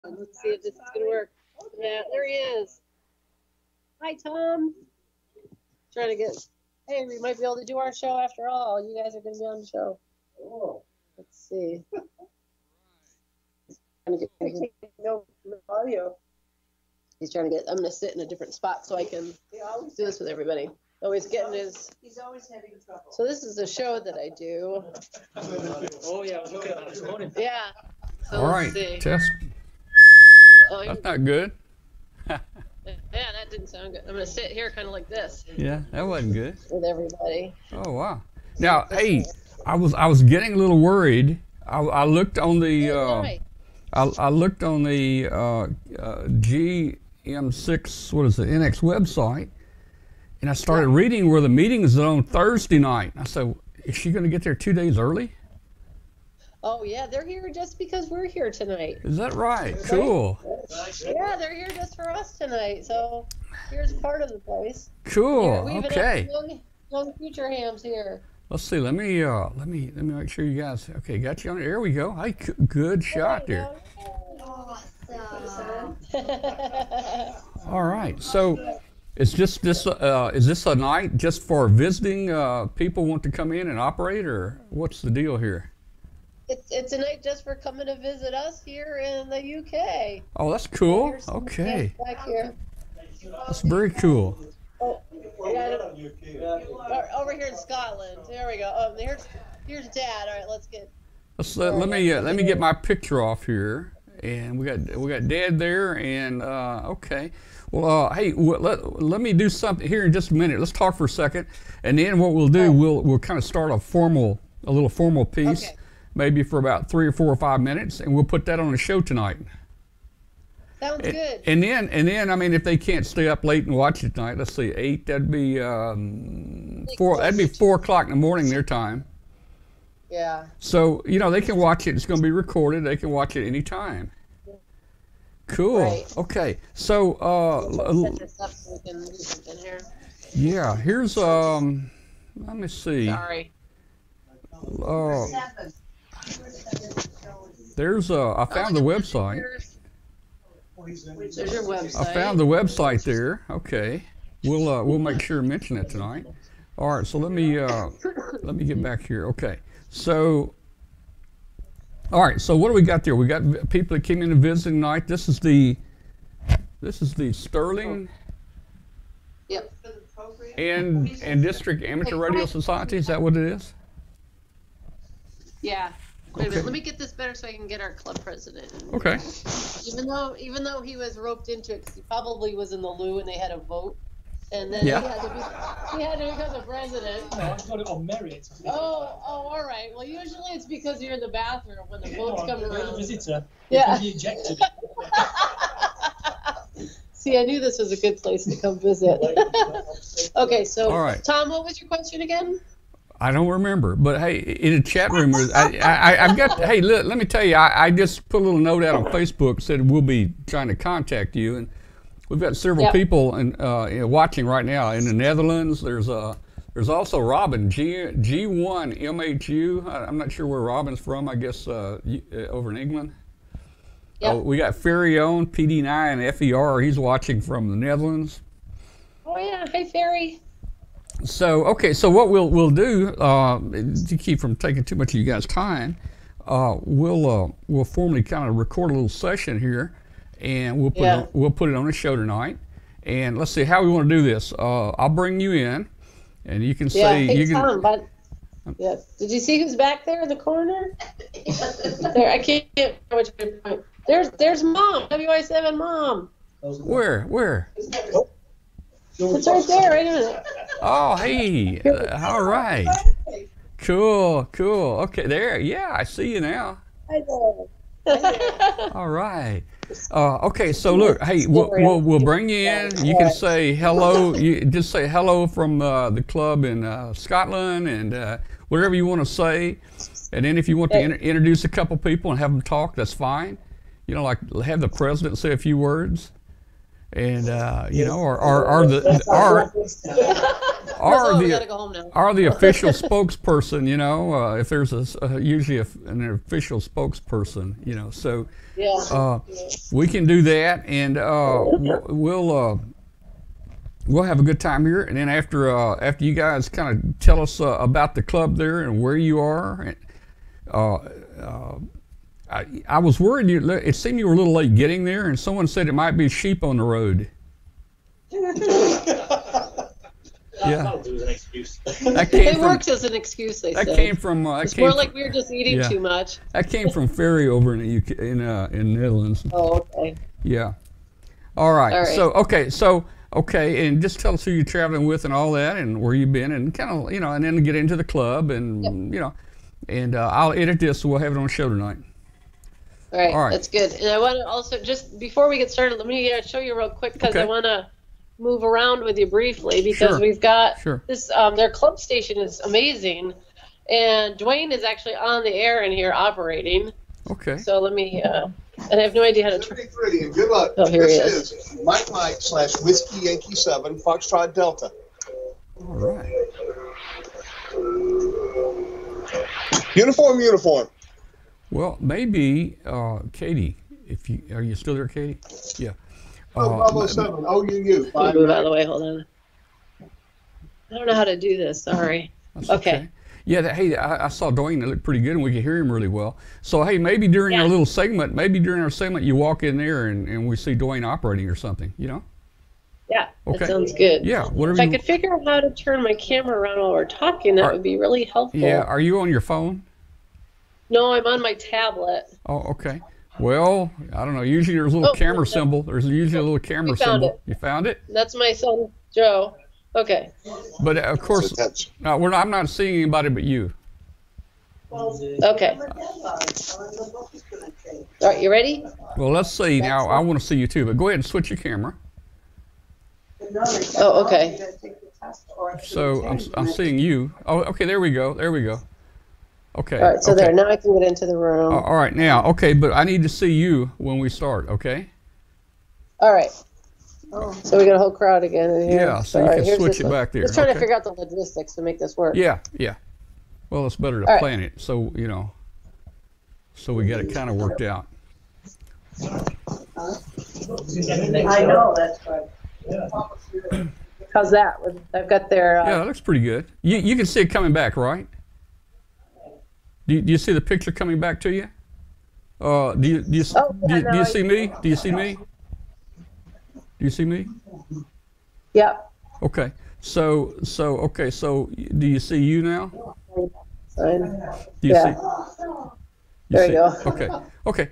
Let's see if this is gonna work. Yeah, there he is. Hi, Tom. Trying to get. Hey, we might be able to do our show after all. You guys are gonna be on the show. Oh. Let's see. Trying to get no audio. He's trying to get. I'm gonna sit in a different spot so I can do this with everybody. Always getting his. He's always having trouble. So this is a show that I do. Oh yeah, I was looking at it this morning. Yeah. So all right, test. Oh, that's not good. Yeah, that didn't sound good. I'm gonna sit here kind of like this. Yeah, that wasn't good. With everybody. Oh wow. Now, hey, I was getting a little worried. I looked on the I looked on the GM6 what is it NX website, and I started reading where the meeting is on Thursday night. I said, is she going to get there 2 days early? Oh yeah, they're here just because we're here tonight. Is that right? Cool. Yeah, they're here just for us tonight. So here's part of the place. Cool. Here, okay. Young future hams here. Let's see. Let me make sure you guys. Okay, got you on. There we go. Hey, good shot there. Awesome. All right. So, is this a night just for visiting people want to come in and operate, or what's the deal here? It's a night just for coming to visit us here in the UK. Oh, that's cool. Okay. Back here. That's very cool. Oh, over here in Scotland. There we go. Oh, here's Dad. All right, let's get. Let me get my picture off here, and we got Dad there, and okay. Well, hey, let me do something here in just a minute. Let's talk for a second, and then what we'll do, we'll kind of start a little formal piece. Okay. Maybe for about 3 or 4 or 5 minutes, and we'll put that on the show tonight. Sounds good. And then, I mean, if they can't stay up late and watch it tonight, let's see, 8. That'd be 4. That'd be 4 o'clock in the morning their time. Yeah. So they can watch it. It's going to be recorded. They can watch it anytime. Cool. Right. Okay. So. Set this up so we can do something here. Yeah. Here's let me see. Sorry. There's I found the website. There's your website. I found the website there. Okay, we'll make sure to mention it tonight. All right, so let me get back here. Okay, so all right, so what do we got there? We got people that came in to visit tonight. This is the Sterling. Yep. And District Amateur Radio Society. Is that what it is? Yeah. Wait a minute. Let me get this better so I can get our club president. Okay. Even though he was roped into it, 'cause he probably was in the loo and they had a vote, and then he had to become the president. No, I got it on merit. Oh, all right. Well, usually it's because you're in the bathroom when the votes come around. You're a visitor. Yeah. You ejected. See, I knew this was a good place to come visit. Okay, so all right. Tom, what was your question again? I don't remember, but hey, in the chat room, I've got. Hey, let me tell you, I just put a little note out on Facebook, said we'll be trying to contact you, and we've got several people watching right now in the Netherlands. There's also Robin G1 MHU. I'm not sure where Robin's from. I guess over in England. Yep. We got Ferry-On PD9 FER. He's watching from the Netherlands. Oh yeah, hey Ferry. So okay, so what we'll do to keep from taking too much of you guys' time, we'll formally kind of record a little session here, and we'll put it on the show tonight. And let's see how we want to do this. I'll bring you in, and you can say you can. Tom, but, yeah. Did you see who's back there in the corner? There, I can't get much of a point. There's Mom. WI7 Mom. Where? It's right there. Wait a minute. Oh, hey. All right. Cool. Okay, there. Yeah, I see you now. Hi there. All right. Okay, so look, hey, we'll bring you in. You can say hello. You just say hello from the club in Scotland and whatever you want to say. And then if you want to introduce a couple people and have them talk, that's fine. Like have the president say a few words. and you know, are the gotta go home now. are the official spokesperson. You know, if there's usually an official spokesperson. You know, so Yeah. we can do that, and we'll have a good time here. And then after you guys kind of tell us about the club there and where you are. I was worried it seemed you were a little late getting there, and someone said it might be sheep on the road. Yeah. It was an excuse. It works as an excuse, they That say. came from. It's more like we were just eating too much. That came from Ferry over in the UK, in Netherlands. Oh, okay. Yeah. All right. All right. Okay, and just tell us who you're traveling with and all that, and where you've been, and kind of, you know, and then get into the club, and you know, and I'll edit this so we'll have it on the show tonight. All right, that's good. And I want to also, just before we get started, let me show you real quick, because I want to move around with you briefly, because we've got this, their club station is amazing, and Dwayne is actually on the air in here operating. Okay. So let me, and I have no idea how to turn. 33, and good luck. Oh, here he is. Mike / Whiskey Yankee 7, Foxtrot Delta. All right. Uniform. Well, maybe Katie, are you still there, Katie? Yeah. Bravo 7, OUU. Let me move out of the way. Hold on. I don't know how to do this. Sorry. That's okay. Yeah. Hey, I saw Dwayne. It looked pretty good, and we could hear him really well. So, hey, maybe during our little segment, you walk in there and we see Dwayne operating or something. You know? Yeah. That sounds good. Yeah. Whatever. If I could figure out how to turn my camera around while we're talking, that would be really helpful. Yeah. Are you on your phone? No, I'm on my tablet. Oh, okay. Well, I don't know. Usually there's a little camera symbol. There's usually a little camera symbol. You found it? That's my son, Joe. Okay. But of course, I'm not seeing anybody but you. Okay. All right, you ready? Well, let's see. Now, I want to see you too, but go ahead and switch your camera. Oh, okay. So I'm seeing you. Oh, okay. There we go. Okay. All right, so there. Now I can get into the room. All right, now, okay, but I need to see you when we start, okay? All right. So we got a whole crowd again in here. Yeah, so you can switch it back there. Just trying to figure out the logistics to make this work. Yeah. Well, it's better to plan it, so, you know, so we get it kind of worked out. I know, that's right. How's that? I've got their... Yeah, it looks pretty good. You can see it coming back, right? Do you see the picture coming back to you? Do you see me? Do you see me? Do you see me? Yeah. Okay. So do you see you now? Do you see? There you go. Okay.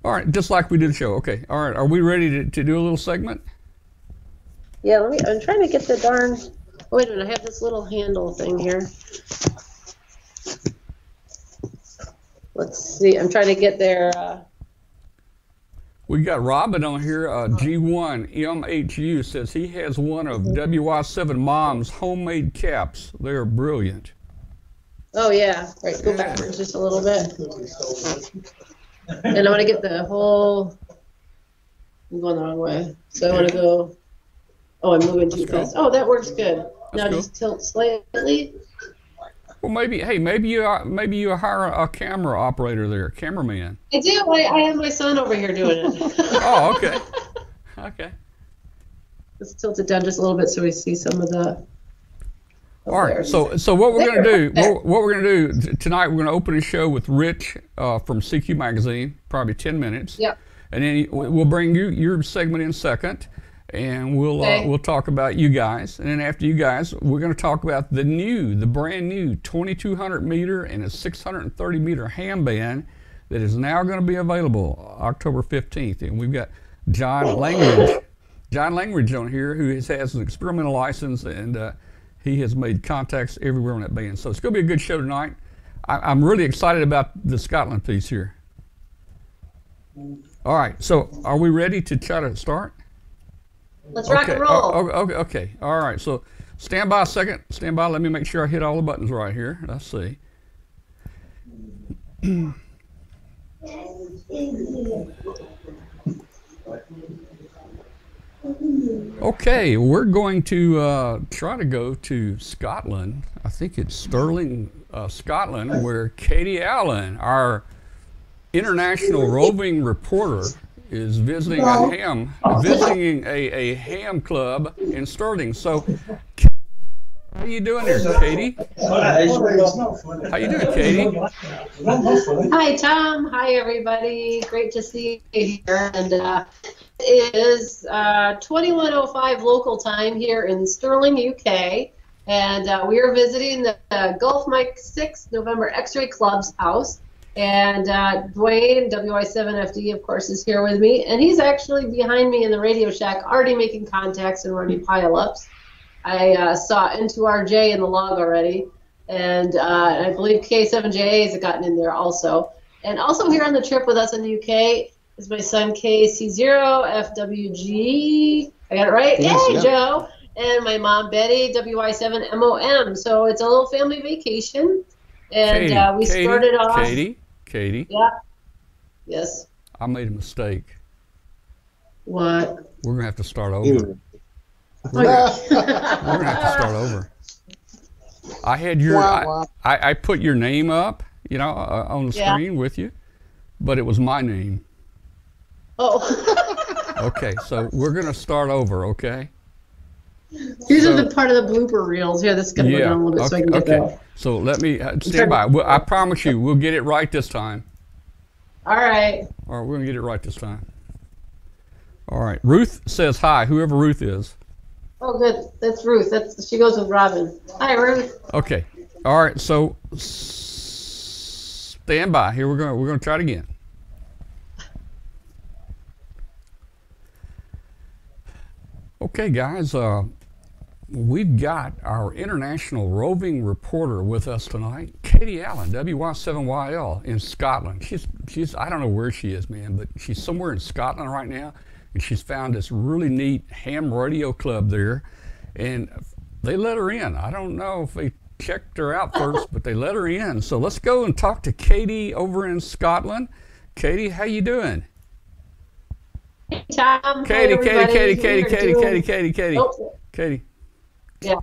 All right. Just like we did the show. Okay. All right. Are we ready to do a little segment? Yeah. I'm trying to get the darn. Oh, wait a minute. I have this little handle thing here. Let's see. I'm trying to get their. We got Robin on here. G1 MHU says he has one of WY7 Mom's homemade caps. They're brilliant. Oh yeah. Right. Go backwards just a little bit. And I want to get the whole. I'm going the wrong way. So I want to go. Oh, I'm moving too fast. Oh, that works good. Now just tilt slightly. Well, maybe you hire a camera operator there, cameraman. I do. I have my son over here doing it. Oh, okay. Okay. Let's tilt it down just a little bit so we see some of the. All right. So what we're gonna do? What we're gonna do tonight? We're gonna open a show with Rich from CQ Magazine, probably 10 minutes. Yep. And then we'll bring you your segment in second. And we'll talk about you guys, and then after you guys, we're going to talk about the brand new 2,200 meter and a 630 meter ham band that is now going to be available October 15th. And we've got John Langridge on here, who has an experimental license, and he has made contacts everywhere on that band. So it's going to be a good show tonight. I'm really excited about the Scotland piece here. All right, so are we ready to try to start? Let's rock and roll. Okay. All right. So stand by a second. Stand by. Let me make sure I hit all the buttons right here. Let's see. Okay, we're going to try to go to Scotland. I think it's Stirling, Scotland, where Katie Allen, our international roving reporter, is visiting a ham club in Stirling. So, how you doing there, Katie? How you doing, Katie? Hi, Tom. Hi, everybody. Great to see you here. And it is 21:05 local time here in Stirling, UK. And we are visiting the Gulf Mike 6 November X-Ray Club's house. And Dwayne, WI7FD, of course, is here with me. And he's actually behind me in the Radio Shack, already making contacts and running pile-ups. I saw N2RJ in the log already, and I believe K7JA has gotten in there also. And also here on the trip with us in the UK is my son KC0FWG. I got it right? Yes, Hey, yeah. Joe. And my mom, Betty, WI7MOM. So it's a little family vacation. And we started off. Katie. Yeah. Yes. I made a mistake. What? We're going to have to start over. Oh, yeah. We're gonna have to start over. I had your, I put your name up, you know, on the screen with you, but it was my name. Oh. Okay, so we're gonna start over, okay? These are the part of the blooper reels. Here, this is gonna go down a little bit so I can get that. So let me stand by. I promise you, we'll get it right this time. All right. All right, we're gonna get it right this time. All right, Ruth says hi. Whoever Ruth is. Oh, good. That's Ruth. She goes with Robin. Hi, Ruth. Okay. All right. So stand by. Here we're gonna try it again. Okay, guys. We've got our international roving reporter with us tonight, Katie Allen, WY7YL in Scotland. She's I don't know where she is, man, but she's somewhere in Scotland right now. And she's found this really neat ham radio club there, and they let her in. I don't know if they checked her out first, but they let her in. So let's go and talk to Katie over in Scotland. Katie, how you doing? Hey, Tom. Katie, Hi, Katie. Oh. Katie. Yeah.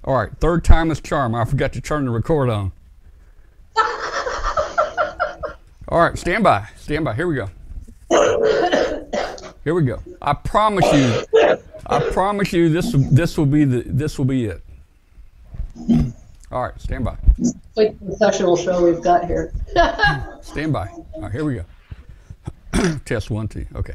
All right, third time is charm. I forgot to turn the record on. All right, stand by. Here we go. Here we go. I promise you this will be it. All right, stand by. Quite the professional show we've got here. Stand by. All right, here we go. Test 1, 2. Okay.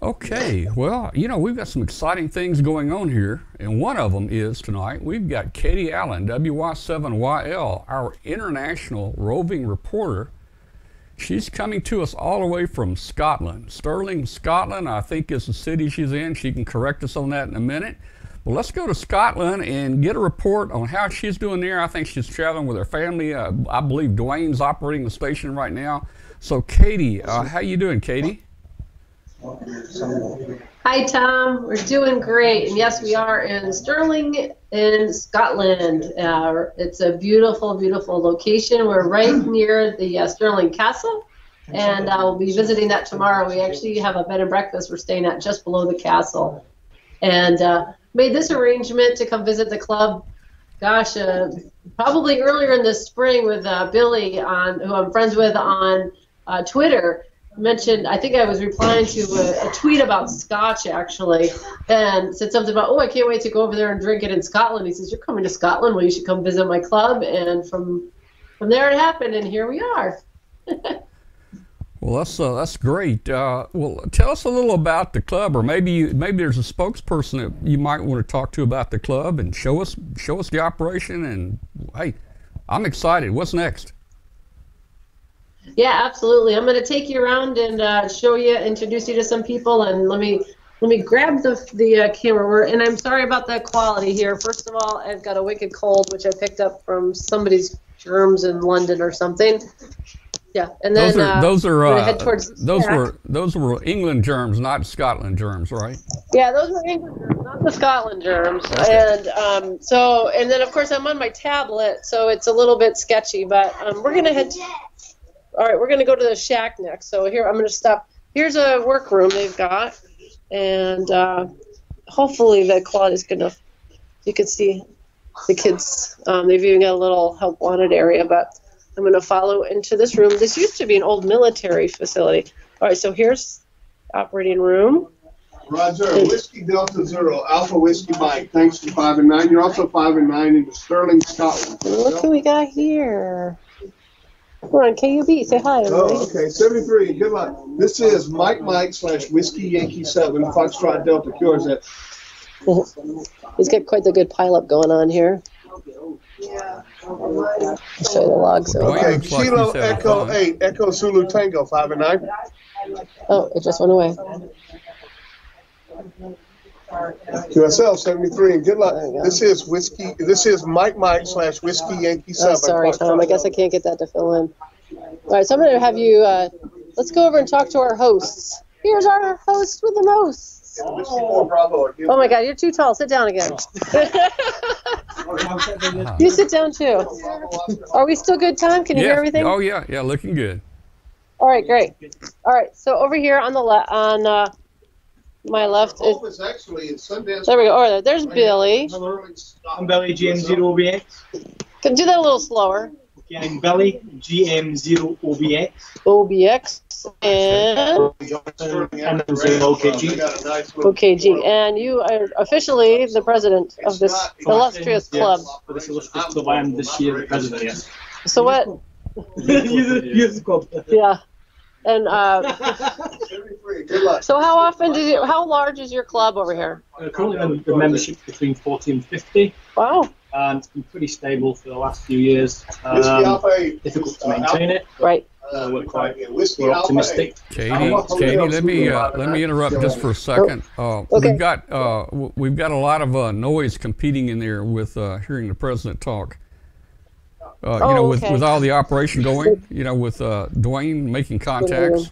Okay, well, you know, we've got some exciting things going on here, and one of them is tonight we've got Katie Allen, WY7YL, our international roving reporter. She's coming to us all the way from Scotland. Stirling, Scotland, I think is the city she's in. She can correct us on that in a minute. Well, let's go to Scotland and get a report on how she's doing there. I think she's traveling with her family. I believe Dwayne's operating the station right now. So, Katie, how you doing, Katie? Hi, Tom. We're doing great. And yes, we are in Stirling in Scotland. It's a beautiful, beautiful location. We're right near the Stirling Castle, and we'll be visiting that tomorrow. We actually have a bed and breakfast we're staying at just below the castle. And made this arrangement to come visit the club, gosh, probably earlier in the spring with Billy, who I'm friends with on Twitter. Mentioned, I think I was replying to a tweet about Scotch actually, and said something about, oh, I can't wait to go over there and drink it in Scotland. He says, you're coming to Scotland, well, you should come visit my club. And from there it happened, and here we are. Well, that's great. Well, tell us a little about the club, or maybe there's a spokesperson that you might want to talk to about the club, and show us the operation. And hey, I'm excited. What's next? Yeah, absolutely. I'm going to take you around and show you, introduce you to some people, and let me grab the camera. And I'm sorry about the quality here. First of all, I've got a wicked cold, which I picked up from somebody's germs in London or something. Yeah, and then those were England germs, not Scotland germs, right? Yeah, those were England germs, not the Scotland germs. Okay. And and then of course I'm on my tablet, so it's a little bit sketchy. But we're gonna head. All right, we're going to go to the shack next. So here, I'm going to stop. Here's a workroom they've got, and hopefully the quality is good enough. You can see the kids. They've even got a little help wanted area, but I'm going to follow into this room. This used to be an old military facility. All right, so here's the operating room. Roger, Whiskey Delta Zero, Alpha Whiskey Mike. Thanks for 5 and 9. You're also 5 and 9 into Sterling, Scotland. Look who we got here. We're on KUB. Say hi, everybody. Oh, okay. 73. Good luck. This is Mike / Whiskey Yankee 7, Foxtrot Delta. Yours at. He's got quite the good pileup going on here. I'll show you the logs. Okay. Looks like Kilo he's having Echo fun. 8, Echo Zulu Tango, 5 and 9. Oh, it just went away. QSL 73, and good luck. There you go. This is Whiskey. This is Mike / Whiskey Yankee 7. Oh, sorry, Tom. I guess I can't get that to fill in. All right, so I'm going to have you, let's go over and talk to our hosts. Here's our host with the most. Whiskey 4 Bravo. Oh my God, you're too tall. Sit down again. You sit down too. Are we still good, Tom? Can you hear everything? Oh yeah, yeah, looking good. All right, great. All right, so over here on the my left is, Home is actually in Sundance. there we go. Oh, there's Billy. I'm Billy, GM0OBX. Can do that a little slower. Okay, I'm Billy, GM0OBX. OBX and And I'm saying OKG. OKG. And you are officially the president of this illustrious club. Yes, for this illustrious club, I am this year the president, yes. So what? You're the club. Yeah. And 73, good luck. so how often how large is your club over here? Currently, the membership between 40 and 50, Wow. and it's been pretty stable for the last few years. Whiskey Alpha 8. Difficult to maintain it. Right. Whiskey We're Alpha optimistic. 8. Katie, let me interrupt just for a second. Okay. We've got a lot of noise competing in there with hearing the president talk. Okay. With all the operation going, with Dwayne making contacts.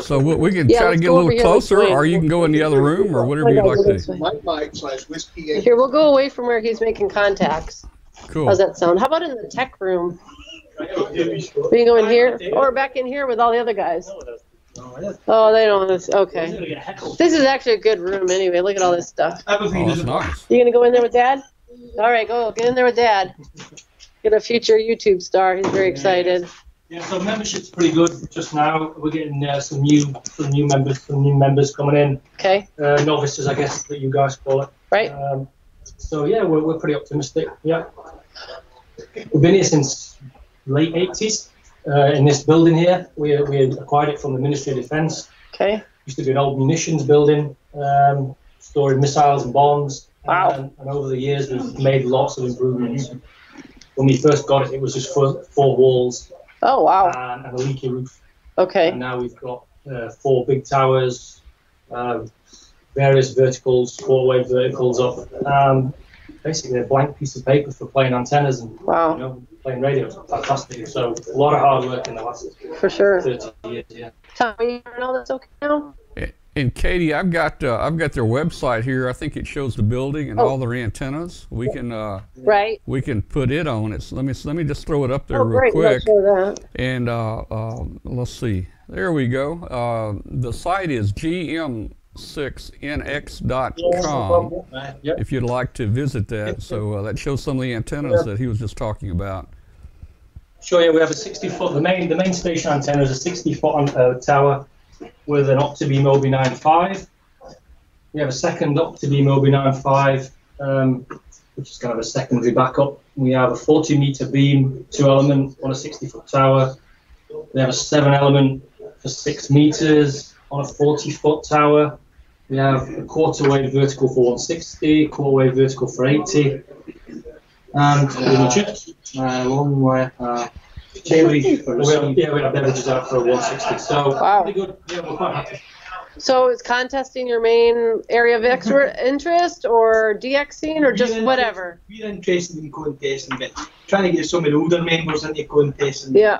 So we can Yeah, try to let's get a go over little here with closer, Dwayne. or you can go in the other room, or whatever you'd like to do. Mike / Whiskey Yankee. Here, we'll go away from where he's making contacts. Cool. How's that sound? How about in the tech room? We can go in here, or back in here with all the other guys. Oh, they don't want to. Okay. This is actually a good room anyway. Look at all this stuff. Oh, that's nice. You gonna go in there with Dad? All right, go get in there with Dad. Get a future YouTube star. He's very excited. Yeah, so membership's pretty good just now. We're getting some new members coming in. Okay. Novices, I guess that you guys call it. Right. So yeah, we're pretty optimistic. Yeah. We've been here since late 80s in this building here. We acquired it from the Ministry of Defence. Okay. Used to be an old munitions building, storing missiles and bombs. Wow. And over the years, we've made lots of improvements. When we first got it, it was just four walls Oh wow. and a leaky roof. Okay. And now we've got 4 big towers, various verticals, 4-way verticals up. Basically, a blank piece of paper for playing antennas and Wow. playing radios. Fantastic. So a lot of hard work in the last For sure. 30 years. Yeah. Tom, are you hearing all this okay now? And Katie, I've got their website here. I think it shows the building and all their antennas. We can Right. we can put it on it. So let me just throw it up there Oh, real great. quick. Show that. And let's see. There we go. The site is gm6nx.com Yep. if you'd like to visit that. So that shows some of the antennas that he was just talking about. Sure, yeah, we have a 60-foot, the main station antenna is a 60-foot tower with an Optibeam OB95. We have a second Optibeam OB95, which is kind of a secondary backup. We have a 40-meter beam, 2-element on a 60-foot tower. We have a 7-element for 6 meters on a 40-foot tower. We have a quarter-wave vertical for 160, quarter-wave vertical for 80. And pretty much it. Long way. We have beverages out for 160. So Wow. pretty good. Yeah, we're quite happy. So is contesting your main area of interest, or DXing, or just whatever? We're interested in contesting, but trying to get some of the older members into contesting. Yeah.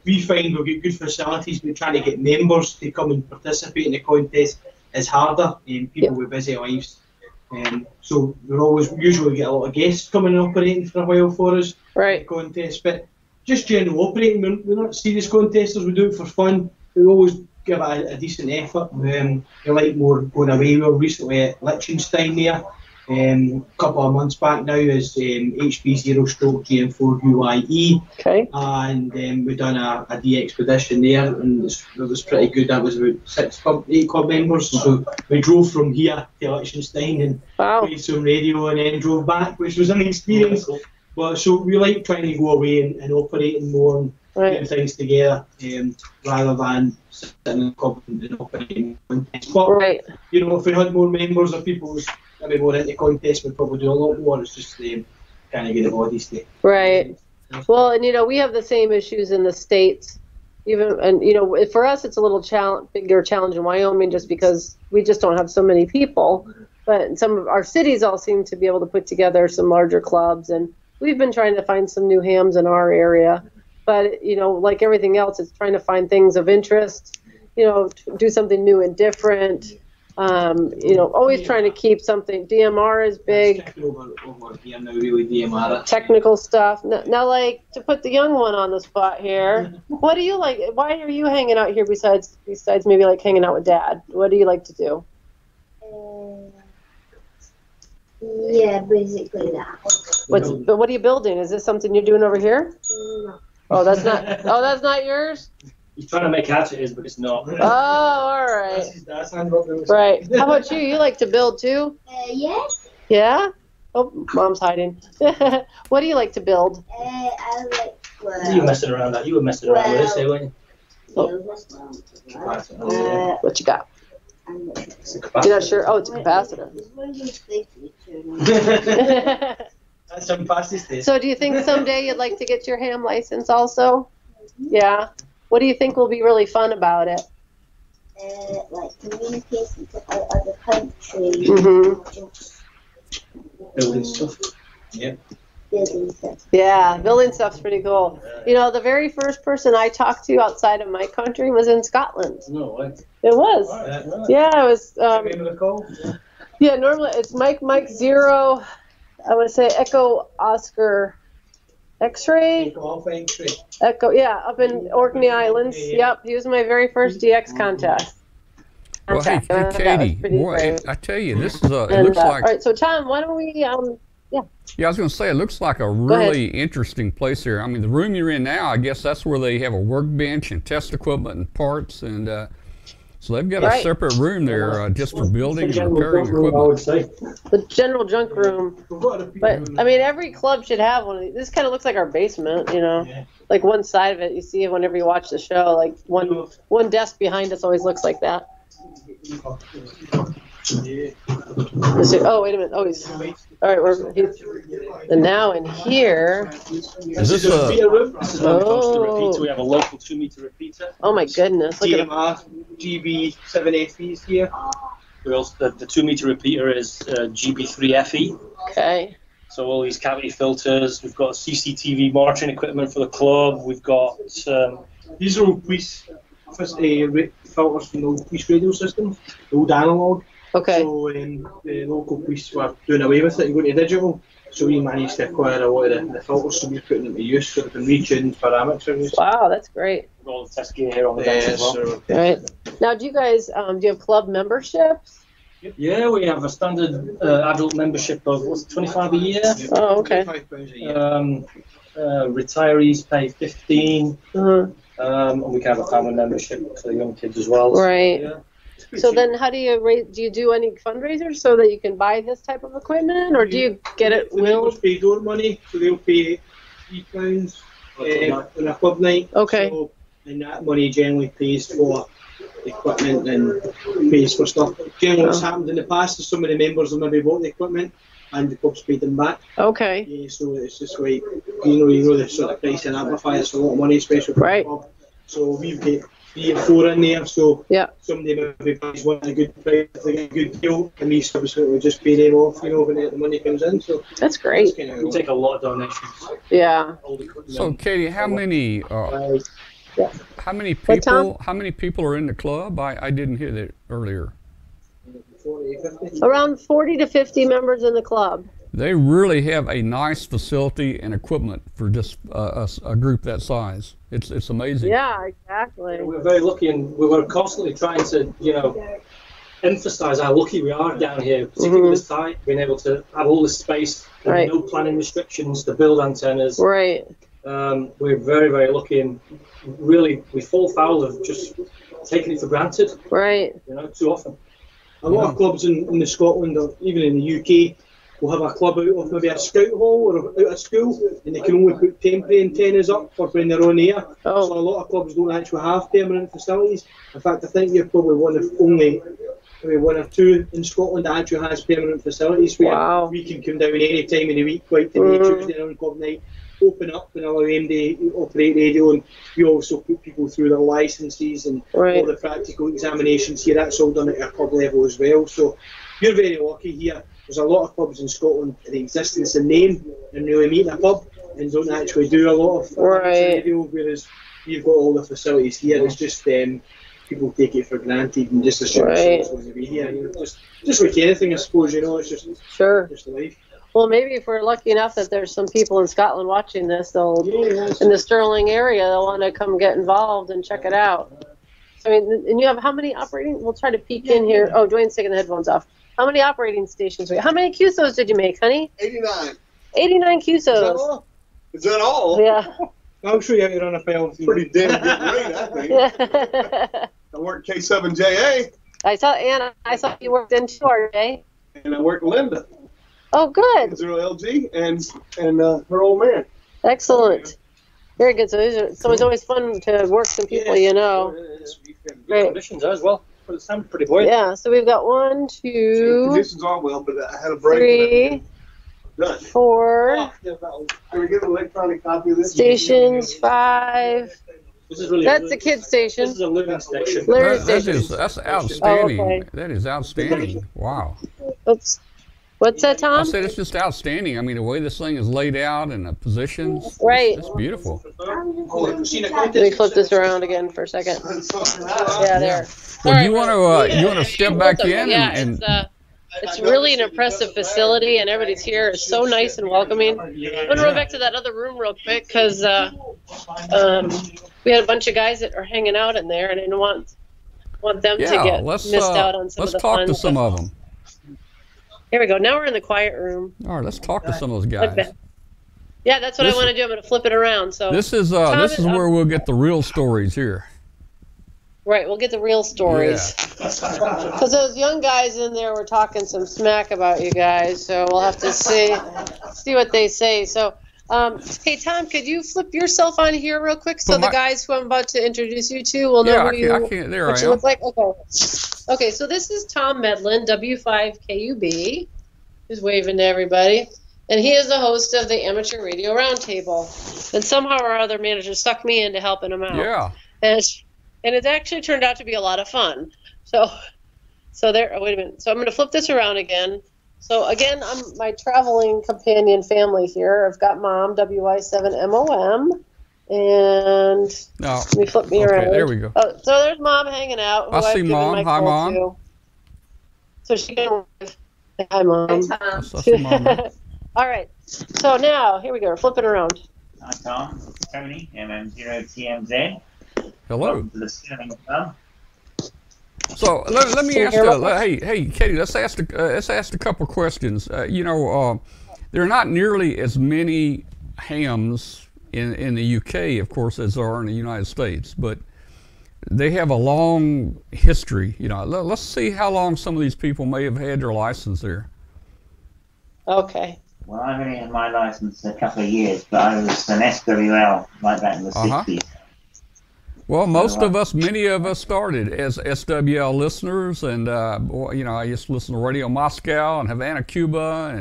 We find we've got good facilities, but trying to get members to come and participate in the contest is harder. People with busy lives. So we usually get a lot of guests coming and operating for a while for us. Right. Contest, but just general operating. We're not serious contesters. We do it for fun. We always give it a decent effort. We like more going away. We were recently at Liechtenstein there. A couple of months back now is HB0/GM4UIE. Okay. And we've done a D expedition there, and it was pretty good. That was about 8 club members. So we drove from here to Liechtenstein and played some radio and then drove back, which was an experience. But so we like trying to go away and operating more and getting things together rather than sitting in the club and operating contests. But you know, if we had more members or people was maybe more into contests, we'd probably do a lot more. It's just kind of get the bodies to. Right. Well, and you know, we have the same issues in the States. And you know, for us, it's a little bigger challenge in Wyoming, just because we just don't have so many people. But some of our cities all seem to be able to put together some larger clubs, and we've been trying to find some new hams in our area. But you know, like everything else, it's trying to find things of interest. You know, do something new and different. You know, always trying to keep something. DMR is big. Technical stuff. Now, like, to put the young one on the spot here, what do you like? Why are you hanging out here besides maybe like hanging out with Dad? What do you like to do? Yeah, basically that. But what are you building? Is this something you're doing over here? No. Oh, that's not. Oh, that's not yours. He's trying to make out it is, but it's not. Oh, all right. Right. How about you? You like to build too? Yeah. Yeah? Oh, Mom's hiding. What do you like to build? I like. You were messing around. You were messing around with this, weren't you? What you got? You're not sure? Oh, it's a capacitor. That's some passes. So do you think someday you'd like to get your ham license also? Yeah. What do you think will be really fun about it? Like communicating to other countries. Building stuff. Yeah. Building stuff. Yeah, building stuff's pretty cool. You know, the very first person I talked to outside of my country was in Scotland. No way. It was. Yeah, it was. Name of the call? Yeah, normally it's Mike 0. I want to say Echo Oscar X-ray. Echo, yeah, up in Orkney Islands. Yep, he was my very first DX contest. Well, hey, Katie, boy, I tell you, this is it looks like. All right, so Tom, why don't we? Yeah, I was going to say, it looks like a really interesting place here. I mean, the room you're in now, I guess that's where they have a workbench and test equipment and parts, and so they've got a separate room there just for building and repairing equipment. The general junk room. But I mean, every club should have one of these. This kind of looks like our basement, you know. Like one side of it, you see it whenever you watch the show. Like one desk behind us always looks like that. Oh, wait a minute. Oh, he's all right. And now in here. Is this a repeater? We have a local 2-meter repeater. Oh my goodness! Look DMR GB7FEs here. We also, the 2-meter repeater is GB3FE. Okay. So all these cavity filters. We've got CCTV monitoring equipment for the club. We've got these are all police filters from the old police radio system, the old analog. Okay. So the local police were doing away with it and going to digital. So we managed to acquire a lot of the filters, so we're putting them to use so we can reach parameters. Wow, that's great. All the test gear here on the desk as well. So, right. Now, do you guys do you have club memberships? Yeah, we have a standard adult membership of what's 25 a year. Oh, okay. £25 a year. Retirees pay 15, and we can have a family membership for the young kids as well. Right. Yeah. So then, how do you do any fundraisers so that you can buy this type of equipment, or do you get it willed? They pay door money, so they'll pay £3 on a club night. Okay. So, and that money generally pays for equipment and pays for stuff. Generally, what's happened in the past is some of the members have maybe bought the equipment and the club's paid them back. Okay. Yeah, so it's just like you know the sort of price and amplifier. It's a lot of money, especially for the club. So we've got 3 or 4 in there. So somebody maybe buys one at a good price, if they get a good deal, and we subsequently just pay them off, you know, when the money comes in. So that's great. We take a lot of donations. Yeah. So Katie, how many people are in the club? I didn't hear that earlier. 40, 50. Around 40 to 50 members in the club. They really have a nice facility and equipment for just a group that size. It's amazing. Yeah, exactly. We're very lucky, and we were constantly trying to, emphasize how lucky we are down here, particularly this site, being able to have all this space, and no planning restrictions to build antennas. Right. We're very, very lucky, and really we fall foul of just taking it for granted. Right. Too often. A lot of clubs in the Scotland, or even in the UK, will have a club out of maybe a scout hall or out of school, and they can only put temporary antennas up for when they're on air. Oh. So a lot of clubs don't actually have permanent facilities. In fact, I think you're probably one of only maybe one or two in Scotland that actually has permanent facilities where we can come down any time in the week, quite today, Tuesday on club night, open up and allow them to operate radio, and we also put people through their licences and all the practical examinations here. That's all done at a club level as well. So you're very lucky here. There's a lot of clubs in Scotland in existence in name and really meet in a pub and don't actually do a lot of radio, whereas we've got all the facilities here. It's just people take it for granted and just assume it's going to be here. Just like anything, I suppose. It's just just life. Well, maybe if we're lucky enough that there's some people in Scotland watching this, they'll in the Stirling area, they'll want to come get involved and check it out. I mean, and you have how many operating? We'll try to peek in here. Oh, Dwayne's taking the headphones off. How many operating stations? How many QSOs did you make, honey? 89. 89 QSOs. Is that all? Yeah. I'll show you how to run a file. Pretty damn good rate, I think. I worked K7JA. I saw you worked in 2RJ. And I worked Linda. Oh, good. 0LG and her old man. Excellent. Very good. So it's always fun to work some people you know. Great conditions as well. For the sound, pretty buoyant. Yeah. So we've got 1, 2. Conditions are well, but I had a break. 3, 4. Can we get an electronic copy of this? Stations 5. This is really that's the kids station. This is a living station. That's outstanding. Oh, okay. That is outstanding. Wow. Oops. What's that, Tom? I said it's just outstanding. I mean, the way this thing is laid out and the positions. Right. It's beautiful. Let me flip this around again for a second. Yeah, there. Well, you want to step back in? Yeah, it's really an impressive facility, and everybody's here is so nice and welcoming. I'm gonna run back to that other room real quick because we had a bunch of guys that are hanging out in there, and I didn't want them to get missed out on some of the fun. Let's talk to some of them. Here we go. Now we're in the quiet room. All right, let's talk to some of those guys. Yeah, that's what I want to do. I'm going to flip it around. So this is where we'll get the real stories here. Right, we'll get the real stories. Because those young guys in there were talking some smack about you guys, so we'll have to see what they say. So, hey Tom, could you flip yourself on here real quick so the guys who I'm about to introduce you to will know who you look like? Okay, so this is Tom Medlin, W5KUB, who's waving to everybody. And he is the host of the Amateur Radio Roundtable. And somehow our other manager stuck me into helping him out. Yeah. And it actually turned out to be a lot of fun. So there, wait a minute. So I'm going to flip this around again. So again, I'm my traveling companion family here. I've got Mom, WI7MOM. And let me flip me around. There we go. Oh, so there's Mom hanging out. I see Mom. Hi, Mom. To. So she can wave. Hi, Mom. Hi, Tom. I see Mom. All right. So now, here we go. We're flipping around. Hi, Tom. Tony, MM0TMZ. Hello. Welcome to the Stirling Club. So let me ask. Hey, Katie. Let's ask a couple questions. There are not nearly as many hams in the UK, of course, as there are in the United States, but they have a long history. Let's see how long some of these people may have had their license there. Okay. Well, I've only had my license a couple of years, but I was an SWL right back in the 60s. Well, many of us started as SWL listeners, and I used to listen to Radio Moscow and Havana, Cuba,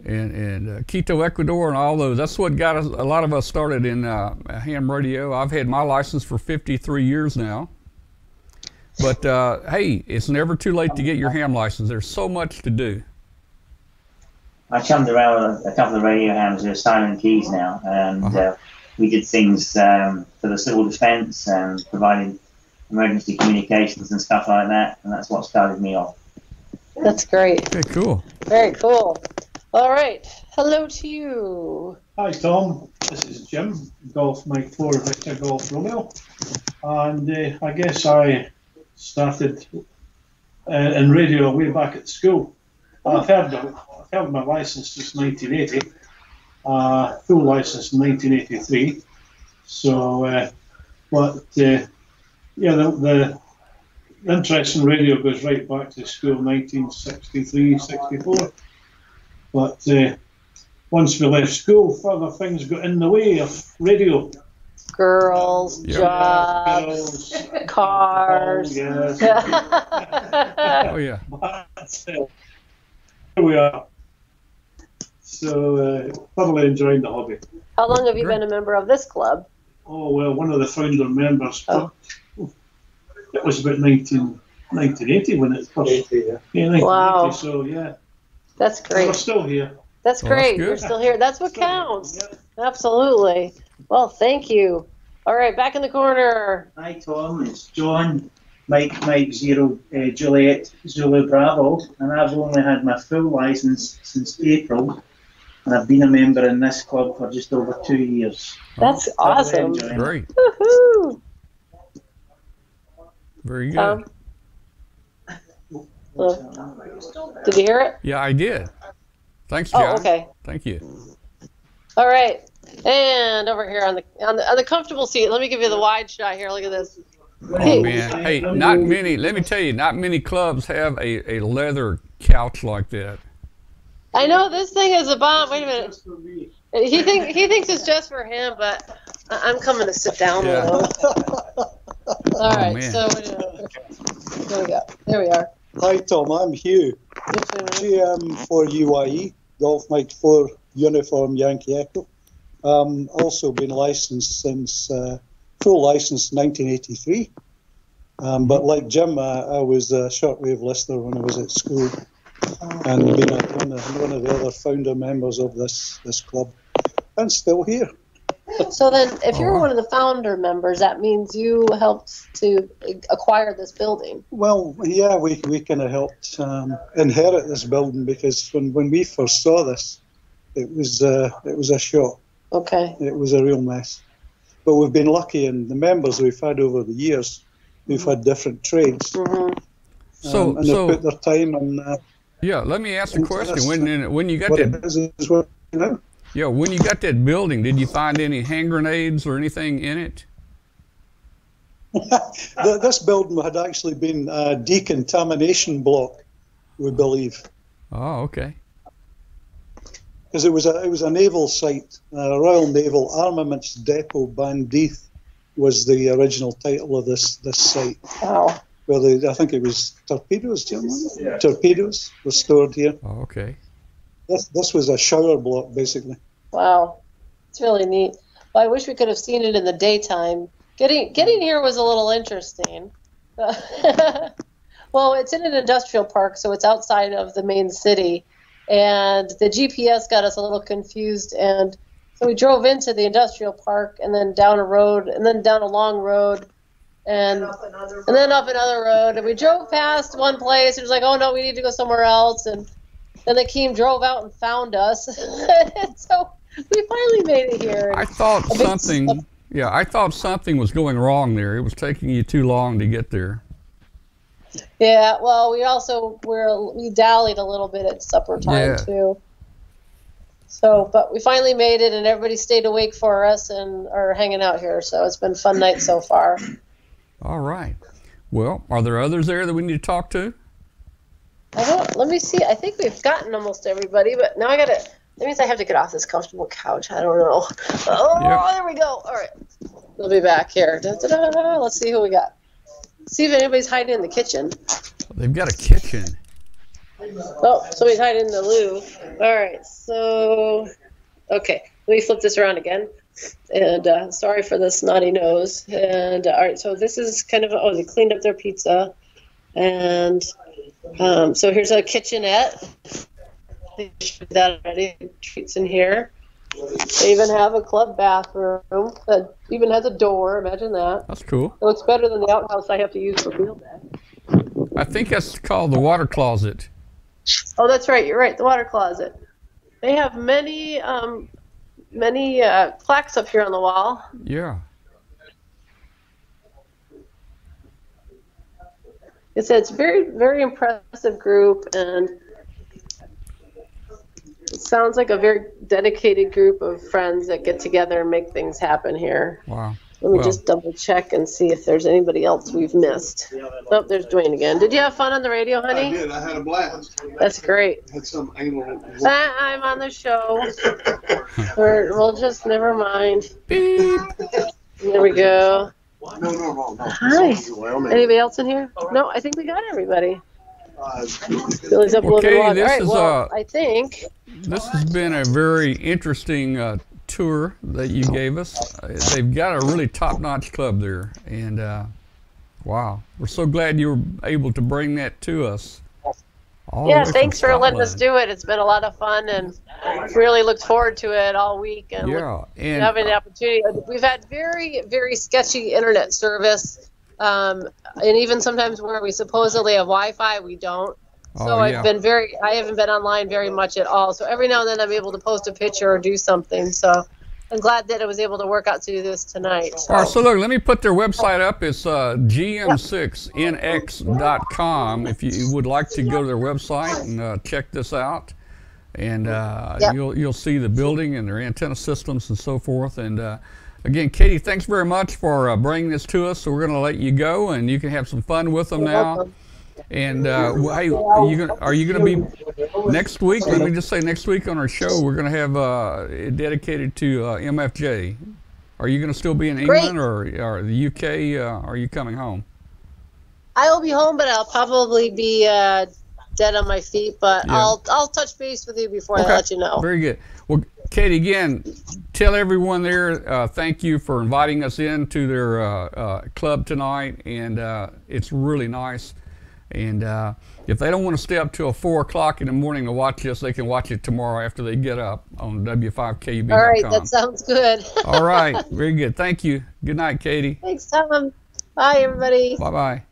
and Quito, Ecuador, and all those. That's what got us, a lot of us started in ham radio. I've had my license for 53 years now. But hey, it's never too late to get your ham license. There's so much to do. I chummed around a couple of radio hams who are silent keys now, and we did things for the civil defence and provided emergency communications and stuff like that, and that's what started me off. That's great. Okay, cool. Very cool. All right. Hello to you. Hi Tom, this is Jim, Golf Mike 4 Victor Golf Romeo, and I guess I started in radio way back at school. I've held my license since 1980, full license in 1983. So, yeah, the interest in radio goes right back to school, 1963, 64. But once we left school, further things got in the way of radio. Girls, jobs, cars. Yes. Oh yeah. But, here we are. So thoroughly enjoying the hobby. How long have you been a member of this club? Oh well, one of the founder members. Oh. It was about 1980 when it first. 1980. Wow. So yeah. That's great. We're still here. That's great. You're still here. That's what counts. Absolutely. Well, thank you. All right, back in the corner. Hi Tom, it's John, Mike 0 Juliet Zulu Bravo, and I've only had my full licence since April, and I've been a member in this club for just over 2 years. That's awesome. Great. Woohoo! Very good. Did you hear it? Yeah, I did. Thanks, John. Oh, okay. Thank you. All right, and over here on the comfortable seat. Let me give you the wide shot here. Look at this. Oh man, hey, not many. Let me tell you, not many clubs have a leather couch like that. I know this thing is a bomb. Wait a minute. He thinks it's just for him, but I'm coming to sit down with him. All right, man. so there we go. There we are. Hi Tom, I'm Hugh. GM for UYE, Golf Mike 4 Uniform Yankee Echo. Also been licensed since full license 1983. But like Jim, I was a shortwave listener when I was at school, and been one of the other founder members of this club, and still here. So then, if you're one of the founder members, that means you helped to acquire this building. Well, yeah, we kind of helped inherit this building, because when we first saw this, it was a shock. Okay. It was a real mess. But we've been lucky, and the members we've had over the years, we've had different trades. Mm-hmm. So and they put their time and. Yeah, let me ask a question. When you got that, yeah, when you got that building, did you find any hand grenades or anything in it? This building had actually been a decontamination block, we believe. Oh, okay. Because it was a naval site, Royal Naval Armaments Depot Bandeith was the original title of this site. Wow. Where I think it was torpedoes, do you remember? Yeah. Torpedoes were stored here. Oh, okay. This was a shower block, basically. Wow, it's really neat. Well, I wish we could have seen it in the daytime. Getting here was a little interesting. Well, it's in an industrial park, so it's outside of the main city, and the GPS got us a little confused, and so we drove into the industrial park, and then down a road, and then down a long road, and then up another road, and we drove past one place. It was like, oh no, we need to go somewhere else, and then the team drove out and found us. So we finally made it here. I thought something was going wrong there. It was taking you too long to get there. Yeah, well, we dallied a little bit at supper time too. So, but we finally made it, and everybody stayed awake for us and are hanging out here. So it's been a fun night so far. All right. Well, are there others there that we need to talk to? Let me see. I think we've gotten almost everybody, but now that means I have to get off this comfortable couch. I don't know. Oh, yep. There we go. All right. We'll be back here. Da-da-da-da. Let's see who we got. See if anybody's hiding in the kitchen. They've got a kitchen. Oh, somebody's hiding in the loo. All right. So, okay. Let me flip this around again. And sorry for the snotty nose. And all right. So this is kind of, they cleaned up their pizza. And so here's a kitchenette. They showed that already. Treats in here. They even have a club bathroom that even has a door. Imagine that. That's cool. It looks better than the outhouse I have to use for field day. I think that's called the water closet. Oh, that's right. You're right. The water closet. They have many plaques up here on the wall. Yeah. It's a very, very impressive group, and it sounds like a very dedicated group of friends that get together and make things happen here. Wow. Let me just double check and see if there's anybody else we've missed. Oh, there's Dwayne again. Did you have fun on the radio, honey? I did. I had a blast. That's great. I had some anal. I'm on the show. We'll just never mind. Beep. There we go. No. Hi. Anybody else in here? No, I think we got everybody. Billy's up Okay, All this right, is well, I think this has been a very interesting tour that you gave us. They've got a really top-notch club there, and wow, we're so glad you were able to bring that to us. Yeah, thanks for letting us do it. It's been a lot of fun, and really looked forward to it all week. And and having the opportunity. We've had very, very sketchy internet service, and even sometimes where we supposedly have Wi-Fi, we don't. So I haven't been online very much at all. So every now and then I'm able to post a picture or do something. So I'm glad that I was able to work out to do this tonight. All right, so look, let me put their website up. It's gm6nx.com if you would like to go to their website and check this out. And you'll see the building and their antenna systems and so forth. And again, Katie, thanks very much for bringing this to us. So we're going to let you go, and you can have some fun with them now. Welcome. And hey, are you going to be next week? Let me just say, next week on our show, we're going to have it dedicated to MFJ. Are you going to still be in England or the UK? Are you coming home? I will be home, but I'll probably be dead on my feet. But I'll touch base with you before I let you know. Very good. Well, Katie, again, tell everyone there thank you for inviting us into their club tonight, and it's really nice. And if they don't want to stay up till 4 o'clock in the morning to watch this, they can watch it tomorrow after they get up on W5KUB.com. All right, that sounds good. All right, very good. Thank you. Good night, Katie. Thanks, Tom. Bye, everybody. Bye-bye.